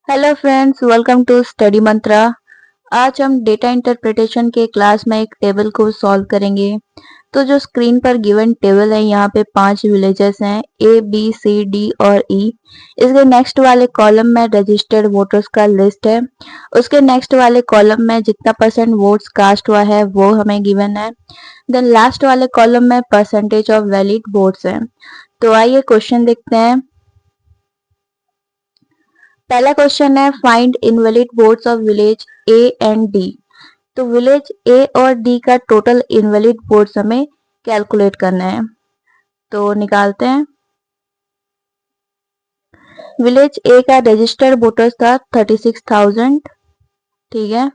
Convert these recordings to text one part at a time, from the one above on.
Hello friends, welcome to study Mantra. आज हम data interpretation के क्लास में एक टेबल को सॉल्व करेंगे। तो जो स्क्रीन पर गिवन टेबल है, यहाँ पे 5 विलेजेस हैं, ए बी सी डी और ई। इसके नेक्स्ट वाले कॉलम में रजिस्टर्ड वोटर्स का लिस्ट है। उसके नेक्स्ट वाले कॉलम में जितना परसेंट वोट्स कास्ट हुआ है वो हमें गिवन है। देन लास्ट वाले कॉलम में परसेंटेज ऑफ वैलिड वोट्स है। तो आइए क्वेश्चन देखते हैं। पहला क्वेश्चन है, find invalid votes of village A and D. तो विलेज ए और डी का टोटल इनवैलिड वोट्स हमें कैलकुलेट करना है। तो निकालते हैं। विलेज ए का रजिस्टर्ड वोटर्स था 36,000। ठीक है,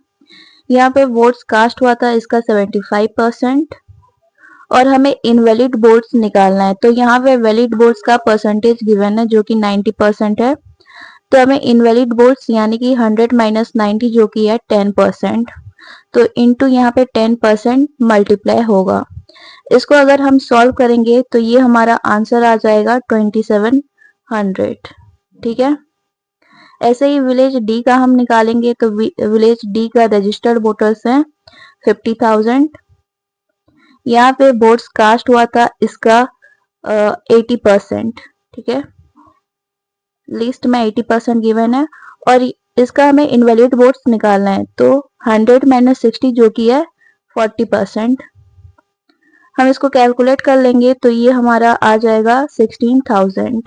यहाँ पे वोट्स कास्ट हुआ था इसका 75% और हमें इनवैलिड वोट्स निकालना है। तो यहाँ पे वैलिड वोट्स का परसेंटेज गिवन है जो कि 90% है। तो हमें इनवैलिड वोट्स यानी कि 100 माइनस 90 जो कि है 10%। तो इनटू यहाँ पे 10% मल्टीप्लाई होगा। इसको अगर हम सॉल्व करेंगे तो ये हमारा आंसर आ जाएगा 2700। ठीक है, ऐसे ही विलेज डी का हम निकालेंगे। तो विलेज डी का रजिस्टर्ड वोटर्स हैं 50,000। यहाँ पे वोट्स कास्ट हुआ था इसका 80%। ठीक है, लिस्ट में 80% गिवन है और इसका हमें इनवैलिड वोट्स निकालना है। तो 100 माइनस 60 जो कि है 40%। हम इसको कैलकुलेट कर लेंगे तो ये हमारा आ जाएगा 16,000।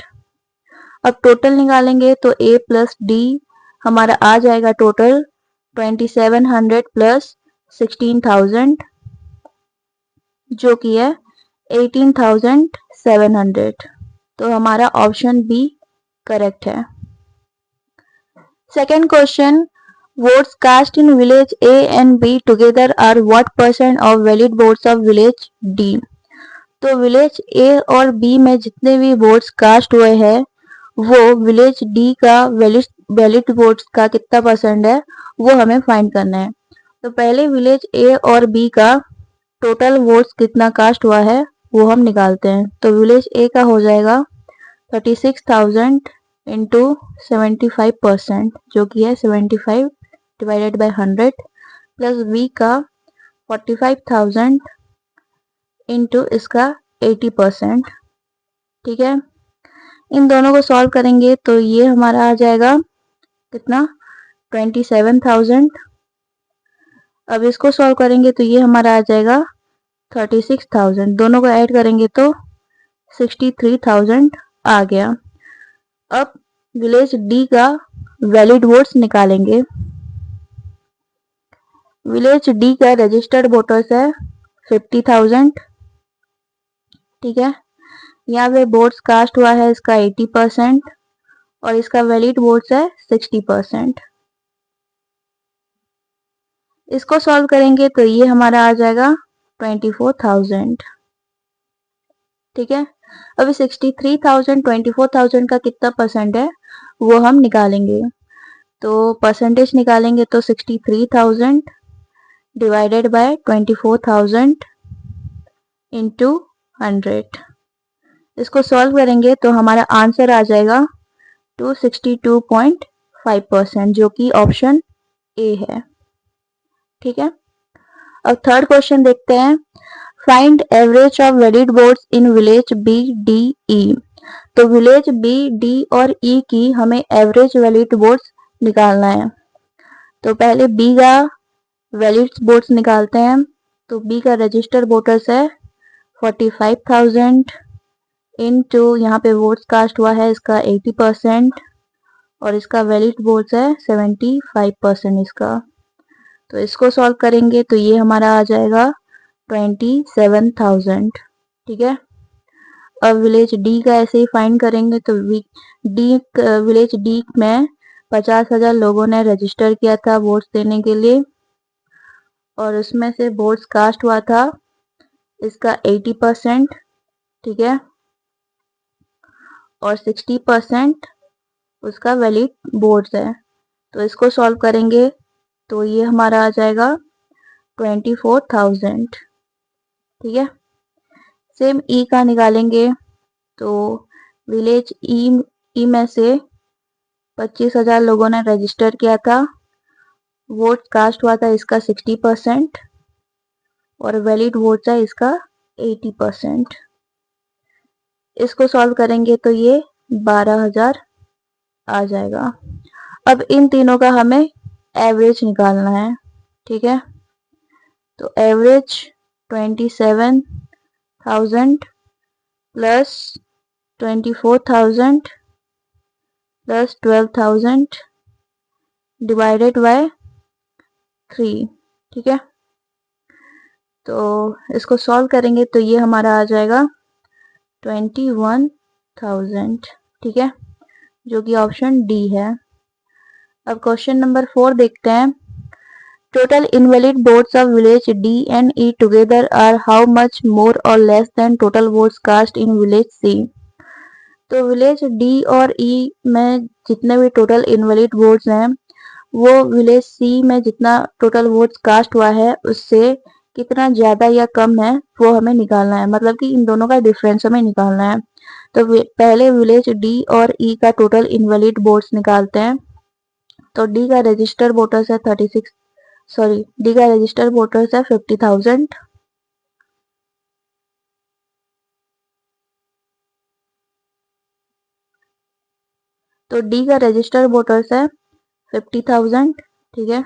अब टोटल निकालेंगे तो ए प्लस डी हमारा आ जाएगा टोटल 2700 प्लस 16,000 जो कि है 18,700। तो हमारा ऑप्शन बी करेक्ट है। Second question, votes cast in village A and B together are what percent of valid votes of village D। तो विलेज ए और बी में जितने भी वोट्स कास्ट हुए हैं वो विलेज डी का वैलिड वोट्स का कितना परसेंट है वो हमें फाइंड करना है। तो पहले विलेज ए और बी का टोटल वोट्स कितना कास्ट हुआ है वो हम निकालते हैं। तो विलेज ए का हो जाएगा 36,000 इंटू 75% जो कि है 75 डिवाइडेड बाय 100 प्लस बी का 45,000 इंटू इसका 80%। ठीक है, इन दोनों को सॉल्व करेंगे तो ये हमारा आ जाएगा कितना 27,000। अब इसको सॉल्व करेंगे तो ये हमारा आ जाएगा 36,000। दोनों को ऐड करेंगे तो 63,000 आ गया। अब विलेज डी का वैलिड वोट्स निकालेंगे। विलेज डी का रजिस्टर्ड वोटर्स है 50,000। ठीक है, यहाँ पे वोट्स कास्ट हुआ है इसका 80% और इसका वैलिड वोट्स है 60%। इसको सॉल्व करेंगे तो ये हमारा आ जाएगा 24,000। ठीक है, अभी 63,000 24,000 का कितना परसेंट है वो हम निकालेंगे। तो परसेंटेज निकालेंगे तो 63,000 डिवाइडेड बाय 24,000 इंटू 100। इसको सॉल्व करेंगे तो हमारा आंसर आ जाएगा 262.5% जो कि ऑप्शन ए है। ठीक है, अब थर्ड क्वेश्चन देखते हैं। Find average of valid votes in village B D E. तो विलेज बी डी और ई की हमें एवरेज वैलिड वोट्स निकालना है। तो पहले बी का वैलिड वोट्स निकालते हैं। तो बी का रजिस्टर्ड वोटर्स है 45,000 इनटू यहाँ पे वोट्स कास्ट हुआ है इसका 80% और इसका वैलिड वोट्स है 75% इसका। तो इसको सॉल्व करेंगे तो ये हमारा आ जाएगा 27,000। ठीक है, अब विलेज डी का ऐसे ही फाइंड करेंगे तो विलेज डी में 50,000 लोगों ने रजिस्टर किया था वोट्स देने के लिए और उसमें से वोट्स कास्ट हुआ था इसका 80%। ठीक है, और 60% उसका वैलिड वोट्स है। तो इसको सॉल्व करेंगे तो ये हमारा आ जाएगा 24,000। ठीक है, सेम ई का निकालेंगे। तो विलेज ई में से 25,000 लोगों ने रजिस्टर किया था, वोट कास्ट हुआ था इसका 60% और वैलिड वोट है इसका 80%। इसको सॉल्व करेंगे तो ये 12,000 आ जाएगा। अब इन तीनों का हमें एवरेज निकालना है, ठीक है। तो average 27,000 plus 24,000 plus 12,000 divided by 3, ठीक है। तो इसको सॉल्व करेंगे तो ये हमारा आ जाएगा 21,000, ठीक है, जो कि ऑप्शन डी है। अब क्वेश्चन नंबर 4 देखते हैं। Total invalid votes of village D and E together are how much more or less than total votes cast in village C. तो विलेज डी और ई में जितने भी टोटल इनवैलिड वोट्स हैं वो विलेज सी में जितना टोटल वोट्स कास्ट हुआ है उससे कितना ज्यादा या कम है वो हमें निकालना है, मतलब कि इन दोनों का डिफरेंस हमें निकालना है। तो पहले विलेज डी और ई का टोटल इनवैलिड वोट्स निकालते हैं। तो डी का रजिस्टर वोटर्स है 50,000। तो डी का रजिस्टर वोटर्स है 50,000, ठीक है,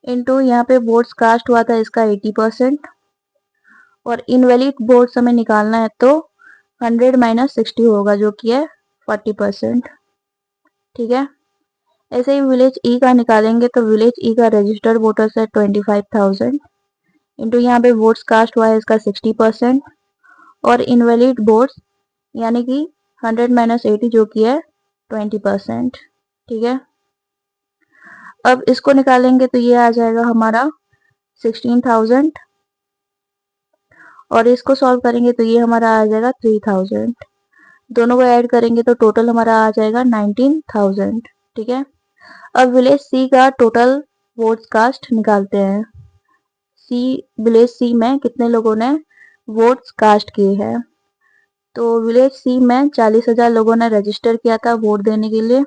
इनटू यहाँ पे वोट्स कास्ट हुआ था इसका 80% और इनवैलिड वोट्स हमें निकालना है तो 100 माइनस 60 होगा जो कि है 40%, ठीक है। ऐसे ही विलेज ई का निकालेंगे तो विलेज ई का रजिस्टर्ड वोटर्स है 25,000 इंटू यहाँ पे वोट्स कास्ट हुआ है इसका 60% और इनवैलिड वोट्स यानी कि 100 माइनस 80 जो कि है 20%, ठीक है। अब इसको निकालेंगे तो ये आ जाएगा हमारा 16,000 और इसको सॉल्व करेंगे तो ये हमारा आ जाएगा 3,000। दोनों को ऐड करेंगे तो टोटल हमारा आ जाएगा 19,000, ठीक है। अब विलेज सी का टोटल वोट्स कास्ट निकालते हैं। विलेज सी में कितने लोगों ने वोट्स कास्ट किए हैं। तो विलेज सी में 40,000 लोगों ने रजिस्टर किया था वोट देने के लिए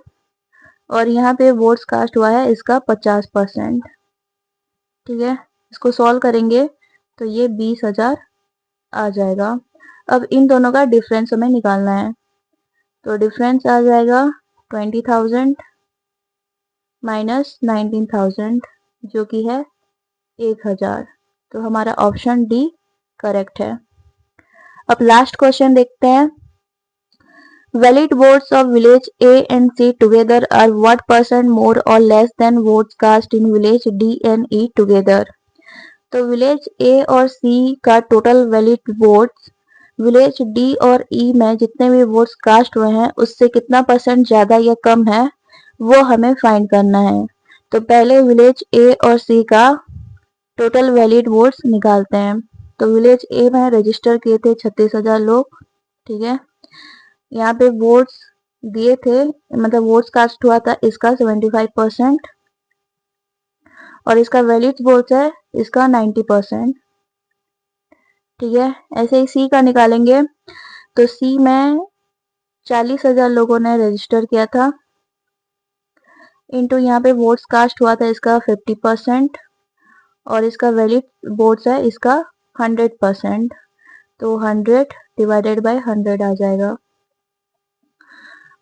और यहाँ पे वोट्स कास्ट हुआ है इसका 50%, ठीक है। इसको सॉल्व करेंगे तो ये 20,000 आ जाएगा। अब इन दोनों का डिफरेंस हमें निकालना है। तो डिफरेंस आ जाएगा 20,000 माइनस 19,000 जो कि है 1,000। तो हमारा ऑप्शन डी करेक्ट है। अब लास्ट क्वेश्चन देखते हैं। Valid votes of village A and C together are what percent more or less than votes cast in village D and E together. तो विलेज ए और सी का total valid votes village D और E में जितने भी votes cast हुए हैं उससे कितना परसेंट ज्यादा या कम है वो हमें फाइंड करना है। तो पहले विलेज ए और सी का टोटल वैलिड वोट्स निकालते हैं। तो विलेज ए में रजिस्टर किए थे 36,000 लोग, ठीक है। यहाँ पे वोट्स दिए थे, मतलब वोट्स कास्ट हुआ था इसका 75% और इसका वैलिड वोट्स है इसका 90%, ठीक है। ऐसे ही सी का निकालेंगे तो सी में 40,000 लोगों ने रजिस्टर किया था इनटू यहाँ पे वोट्स कास्ट हुआ था इसका 50% और इसका वैलिड वोट्स है इसका 100%। तो 100 डिवाइडेड बाय 100 आ जाएगा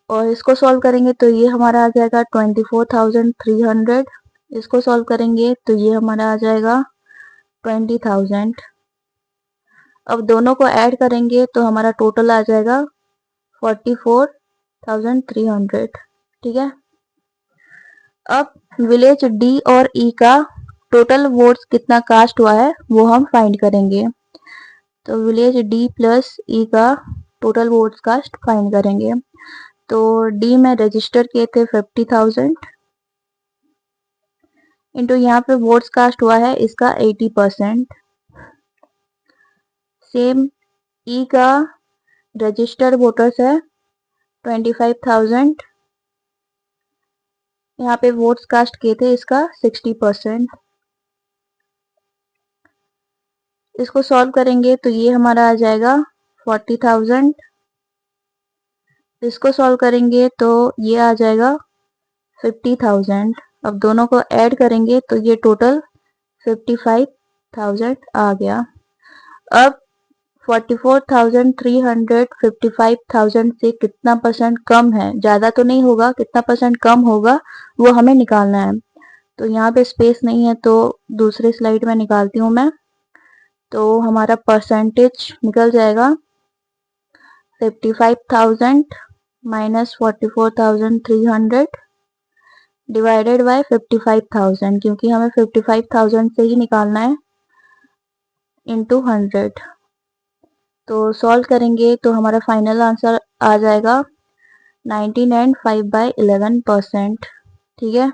और इसको सॉल्व करेंगे तो ये हमारा आ जाएगा 24,300। इसको सॉल्व करेंगे तो ये हमारा आ जाएगा 20,000। अब दोनों को ऐड करेंगे तो हमारा टोटल आ जाएगा 44,300, ठीक है। अब विलेज डी और ई का टोटल वोट्स कितना कास्ट हुआ है वो हम फाइंड करेंगे। तो विलेज डी प्लस ई का टोटल वोट्स कास्ट फाइंड करेंगे। तो डी में रजिस्टर किए थे 50,000 इंटू यहाँ पे वोट्स कास्ट हुआ है इसका 80%। सेम ई का रजिस्टर्ड वोटर्स है 25,000, यहाँ पे वोट्स कास्ट किए थे इसका 60%। इसको सॉल्व करेंगे तो ये हमारा आ जाएगा 40,000 इसको सॉल्व करेंगे तो ये आ जाएगा 50,000। अब दोनों को ऐड करेंगे तो ये टोटल 55,000 आ गया। अब 44,300 55,000 से कितना परसेंट कम है, ज्यादा तो नहीं होगा, कितना परसेंट कम होगा वो हमें निकालना है। तो यहाँ पे स्पेस नहीं है तो दूसरे स्लाइड में निकालती हूँ मैं। तो हमारा परसेंटेज निकल जाएगा 55,000 माइनस 44,300 डिवाइडेड बाय 55,000, क्योंकि हमें 55,000 से ही निकालना है, इंटू 100। तो सॉल्व करेंगे तो हमारा फाइनल आंसर आ जाएगा 19 एंड 5/11%। ठीक है,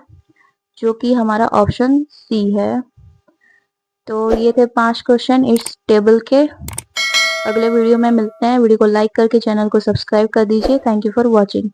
जो कि हमारा ऑप्शन सी है। तो ये थे 5 क्वेश्चन इस टेबल के। अगले वीडियो में मिलते हैं। वीडियो को लाइक करके चैनल को सब्सक्राइब कर दीजिए। Thank you for watching.